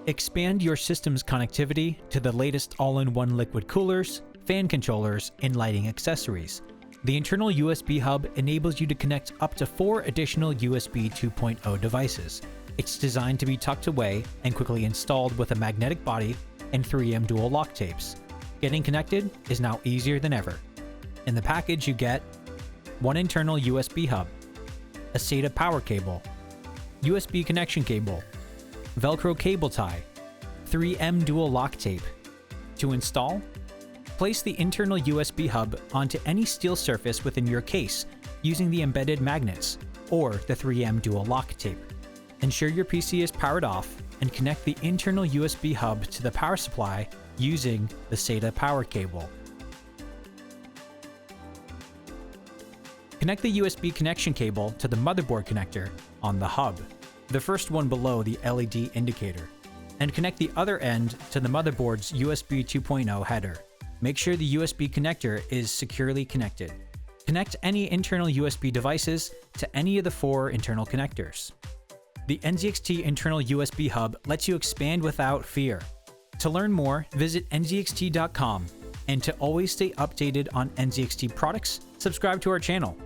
Expand your system's connectivity to the latest all-in-one liquid coolers, fan controllers, and lighting accessories. The internal USB hub enables you to connect up to 4 additional USB 2.0 devices. It's designed to be tucked away and quickly installed with a magnetic body and 3M dual lock tapes. Getting connected is now easier than ever. In the package you get one internal USB hub, a SATA power cable, USB connection cable, Velcro cable tie, 3M dual lock tape. To install, place the internal USB hub onto any steel surface within your case using the embedded magnets or the 3M dual lock tape. Ensure your PC is powered off and connect the internal USB hub to the power supply using the SATA power cable. Connect the USB connection cable to the motherboard connector on the hub, the first one below the LED indicator, and connect the other end to the motherboard's USB 2.0 header. Make sure the USB connector is securely connected. Connect any internal USB devices to any of the 4 internal connectors. The NZXT internal USB hub lets you expand without fear. To learn more, visit nzxt.com, and to always stay updated on NZXT products, subscribe to our channel.